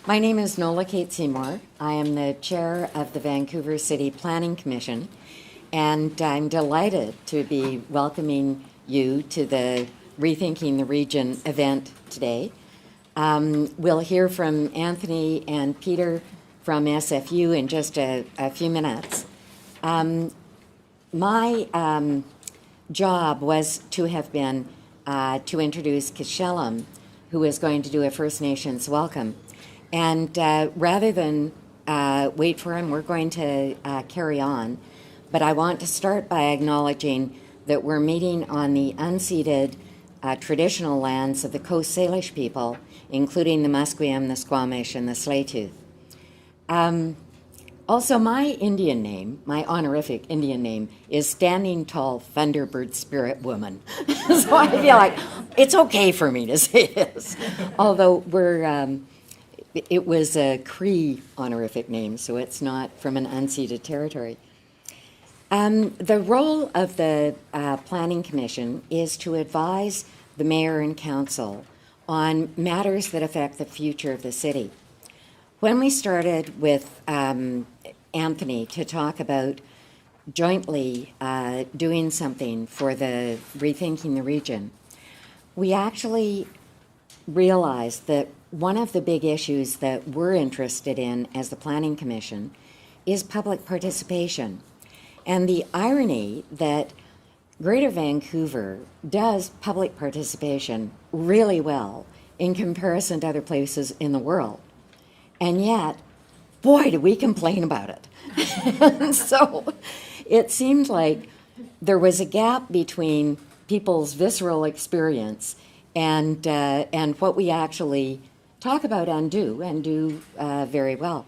My name is Nola-Kate Seymoar. I am the chair of the Vancouver City Planning Commission, and I'm delighted to be welcoming you to the Rethinking the Region event today. We'll hear from Anthony and Peter from SFU in just a few minutes. My job was to have been to introduce Khelsilem, who is going to do a First Nations welcome. And rather than wait for him, we're going to carry on. But I want to start by acknowledging that we're meeting on the unceded traditional lands of the Coast Salish people, including the Musqueam, the Squamish, and the Tsleil-Waututh. Also, my Indian name, my honorific Indian name, is Standing Tall Thunderbird Spirit Woman. So I feel like it's okay for me to say this. Although it was a Cree honorific name, so it's not from an unceded territory. The role of the Planning Commission is to advise the mayor and council on matters that affect the future of the city. When we started with Anthony to talk about jointly doing something for the Rethinking the Region, we actually realized that one of the big issues that we're interested in as the Planning Commission is public participation. And the irony that Greater Vancouver does public participation really well in comparison to other places in the world. And yet, boy, do we complain about it. So it seemed like there was a gap between people's visceral experience and what we actually talk about and do very well.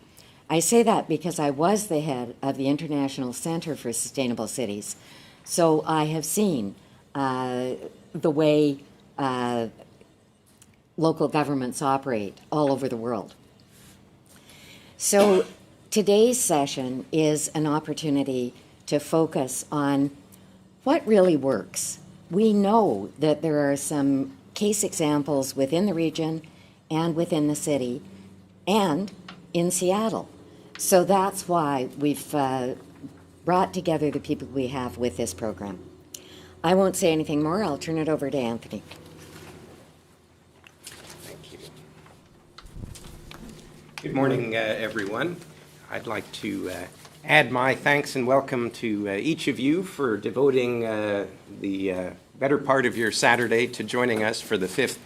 I say that because I was the head of the International Center for Sustainable Cities, so I have seen the way local governments operate all over the world. So today's session is an opportunity to focus on what really works. We know that there are some case examples within the region and within the city and in Seattle. So that's why we've brought together the people we have with this program. I won't say anything more. I'll turn it over to Anthony. Thank you. Good morning, everyone. I'd like to add my thanks and welcome to each of you for devoting the better part of your Saturday to joining us for the 5th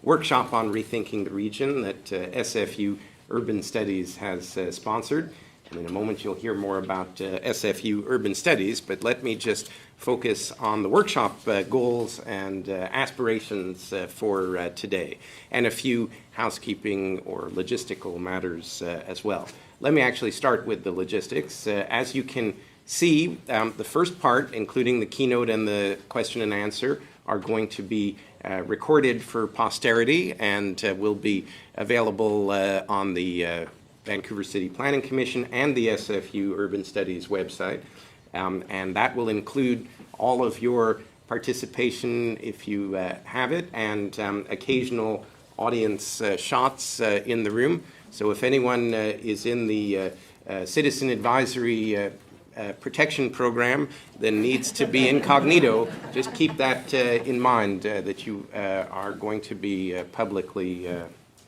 workshop on Rethinking the Region that SFU Urban Studies has sponsored. And in a moment you'll hear more about SFU Urban Studies, but let me just focus on the workshop goals and aspirations for today, and a few housekeeping or logistical matters as well. Let me actually start with the logistics. As you can see, the first part, including the keynote and the question and answer, are going to be recorded for posterity and will be available on the Vancouver City Planning Commission and the SFU Urban Studies website. And that will include all of your participation if you have it, and occasional audience shots in the room. So if anyone is in the Citizen Advisory Protection Program then needs to be incognito, just keep that in mind that you are going to be publicly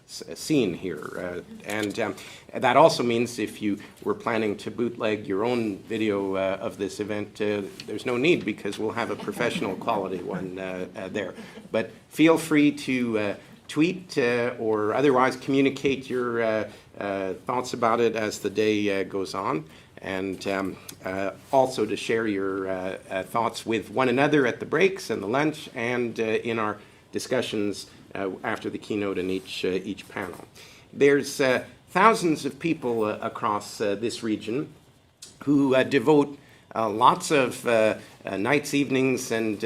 seen here. And that also means if you were planning to bootleg your own video of this event, there's no need because we'll have a professional quality one there. But feel free to tweet or otherwise communicate your thoughts about it as the day goes on. And also to share your thoughts with one another at the breaks and the lunch and in our discussions after the keynote and each panel. There's thousands of people across this region who devote lots of nights, evenings, and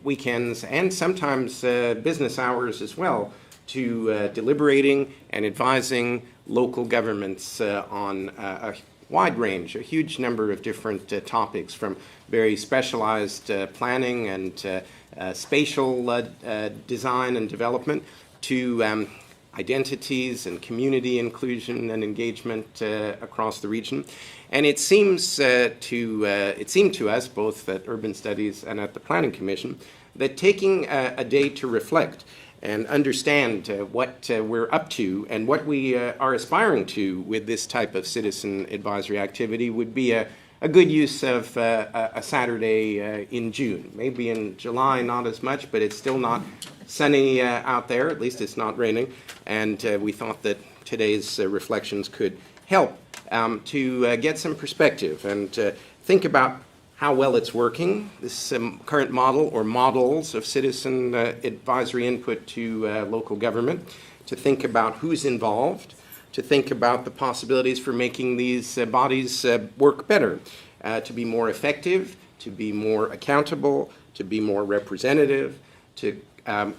weekends, and sometimes business hours as well, to deliberating and advising local governments on a wide range, a huge number of different topics, from very specialized planning and spatial design and development to identities and community inclusion and engagement across the region. And it seemed to us, both at Urban Studies and at the Planning Commission, that taking a day to reflect and understand what we're up to and what we are aspiring to with this type of citizen advisory activity would be a good use of a Saturday in June. Maybe in July, not as much, but it's still not sunny out there. At least it's not raining. And we thought that today's reflections could help to get some perspective and think about how well it's working, this current model or models of citizen advisory input to local government, to think about who's involved, to think about the possibilities for making these bodies work better, to be more effective, to be more accountable, to be more representative, to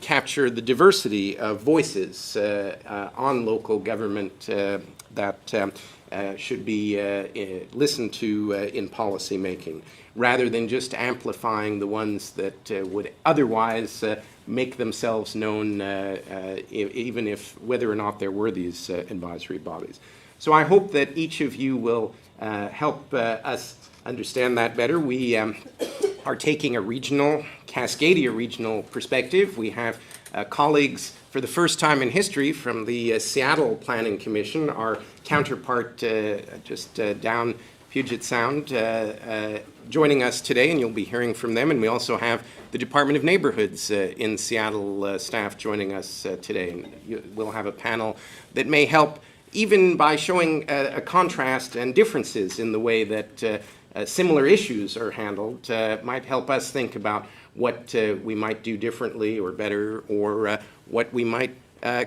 capture the diversity of voices on local government that should be listened to in policy making, rather than just amplifying the ones that would otherwise make themselves known, even if whether or not there were these advisory bodies. So I hope that each of you will help us understand that better. We are taking a regional, Cascadia regional perspective. We have colleagues for the first time in history from the Seattle Planning Commission, our counterpart just down Puget Sound, joining us today, and you'll be hearing from them. And we also have the Department of Neighborhoods in Seattle staff joining us today. And we'll have a panel that may help, even by showing a contrast and differences in the way that similar issues are handled, might help us think about what we might do differently or better, or what we might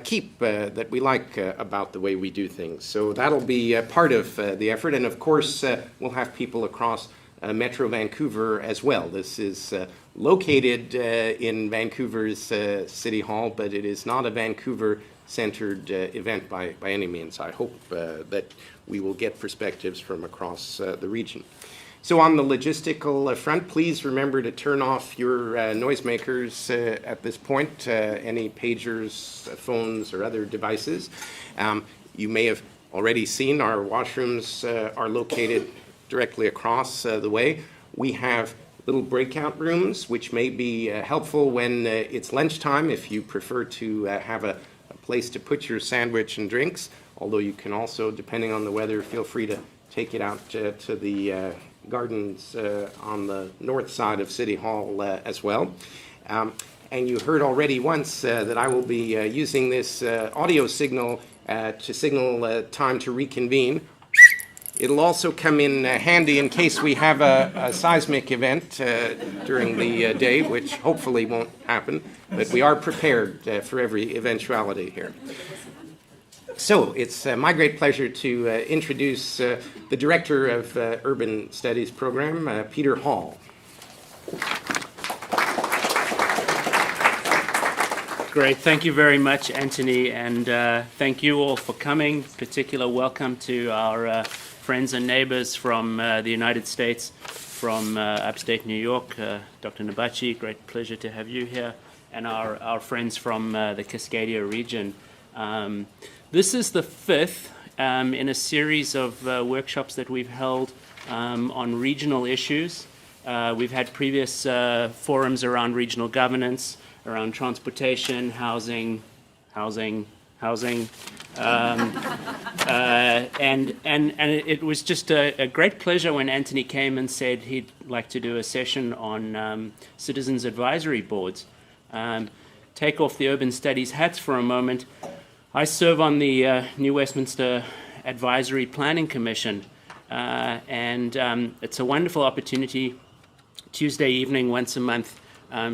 keep that we like about the way we do things. So that'll be part of the effort. And of course, we'll have people across Metro Vancouver as well. This is located in Vancouver's City Hall, but it is not a Vancouver-centered event by any means. I hope that we will get perspectives from across the region. So on the logistical front, please remember to turn off your noisemakers at this point, any pagers, phones, or other devices. You may have already seen our washrooms are located directly across the way. We have little breakout rooms, which may be helpful when it's lunchtime if you prefer to have a place to put your sandwich and drinks, although you can also, depending on the weather, feel free to take it out to the gardens on the north side of City Hall as well. And you heard already once that I will be using this audio signal to signal time to reconvene. It'll also come in handy in case we have a seismic event during the day, which hopefully won't happen, but we are prepared for every eventuality here. So it's my great pleasure to introduce the Director of Urban Studies Program, Peter Hall. Great. Thank you very much, Anthony, and thank you all for coming. Particular welcome to our friends and neighbors from the United States, from upstate New York. Dr. Nabachi, great pleasure to have you here, and our friends from the Cascadia region. This is the fifth in a series of workshops that we've held on regional issues. We've had previous forums around regional governance, around transportation, housing, and it was just a great pleasure when Anthony came and said he'd like to do a session on citizens advisory boards. Take off the Urban Studies hats for a moment. I serve on the New Westminster Advisory Planning Commission, and it's a wonderful opportunity Tuesday evening once a month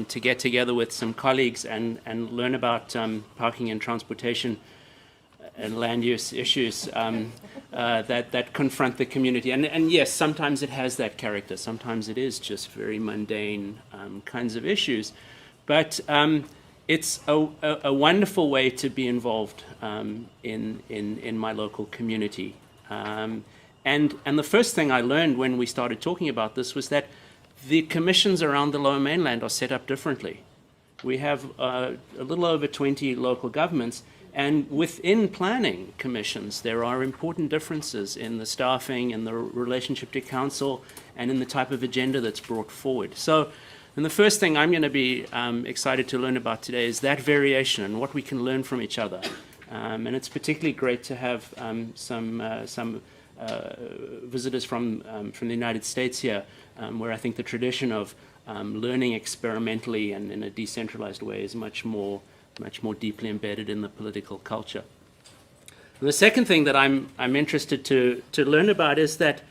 to get together with some colleagues and learn about parking and transportation and land use issues that confront the community. And yes, sometimes it has that character. Sometimes it is just very mundane kinds of issues. But it's a wonderful way to be involved in my local community. And the first thing I learned when we started talking about this was that the commissions around the Lower Mainland are set up differently. We have a little over 20 local governments, And within planning commissions, there are important differences in the staffing and the relationship to council and in the type of agenda that's brought forward. So, and the first thing I'm going to be excited to learn about today is that variation and what we can learn from each other. And it's particularly great to have some visitors from the United States here, where I think the tradition of learning experimentally and in a decentralized way is much more deeply embedded in the political culture. And the second thing that I'm interested to learn about is that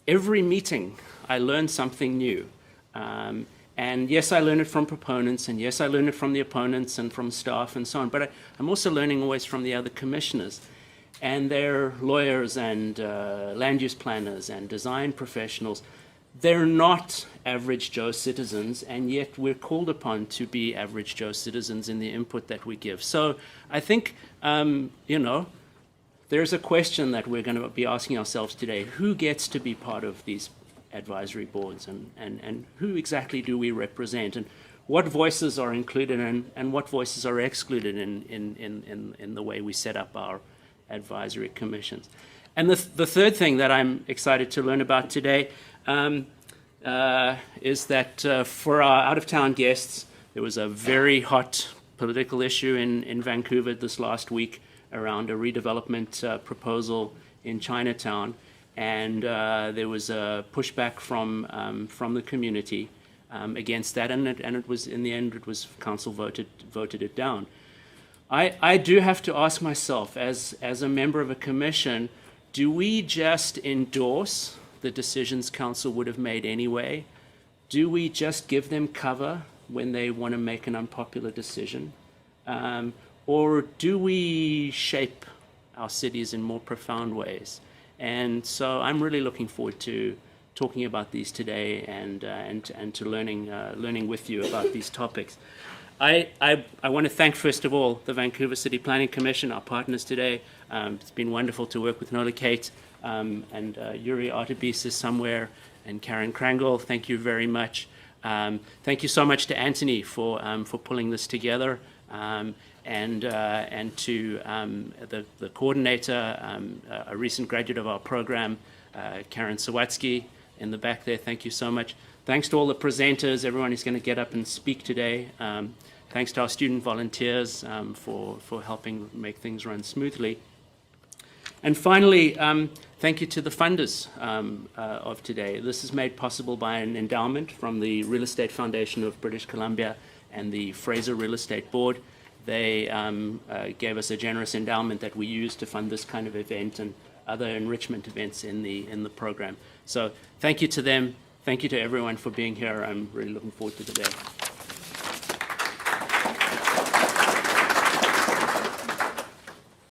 every meeting I learn something new. And yes, I learn it from proponents, and yes, I learn it from the opponents and from staff and so on, but I'm also learning always from the other commissioners. And they're lawyers and land use planners and design professionals. They're not average Joe citizens, and yet we're called upon to be average Joe citizens in the input that we give. So I think, there's a question that we're going to be asking ourselves today. Who gets to be part of these advisory boards, and who exactly do we represent, and what voices are included and what voices are excluded in the way we set up our advisory commissions? And the third thing that I'm excited to learn about today is that for our out-of-town guests, there was a very hot political issue in Vancouver this last week around a redevelopment proposal in Chinatown. And there was a pushback from the community against that, and it was, in the end, it was council voted it down. I do have to ask myself, as a member of a commission, do we just endorse the decisions council would have made anyway? Do we just give them cover when they want to make an unpopular decision? Or do we shape our cities in more profound ways? And so I'm really looking forward to talking about these today and to learning with you about these topics. I want to thank, first of all, the Vancouver City Planning Commission, our partners today. It's been wonderful to work with Nola-Kate, and Yuri Artebis is somewhere, and Karen Krangle. Thank you very much. Thank you so much to Anthony for pulling this together. And to the coordinator, a recent graduate of our program, Karen Sawatsky, in the back there. Thank you so much. Thanks to all the presenters, everyone who's going to get up and speak today. Thanks to our student volunteers for helping make things run smoothly. And finally, thank you to the funders of today. This is made possible by an endowment from the Real Estate Foundation of British Columbia and the Fraser Real Estate Board. They gave us a generous endowment that we use to fund this kind of event and other enrichment events in the program. So thank you to them. Thank you to everyone for being here. I'm really looking forward to the day.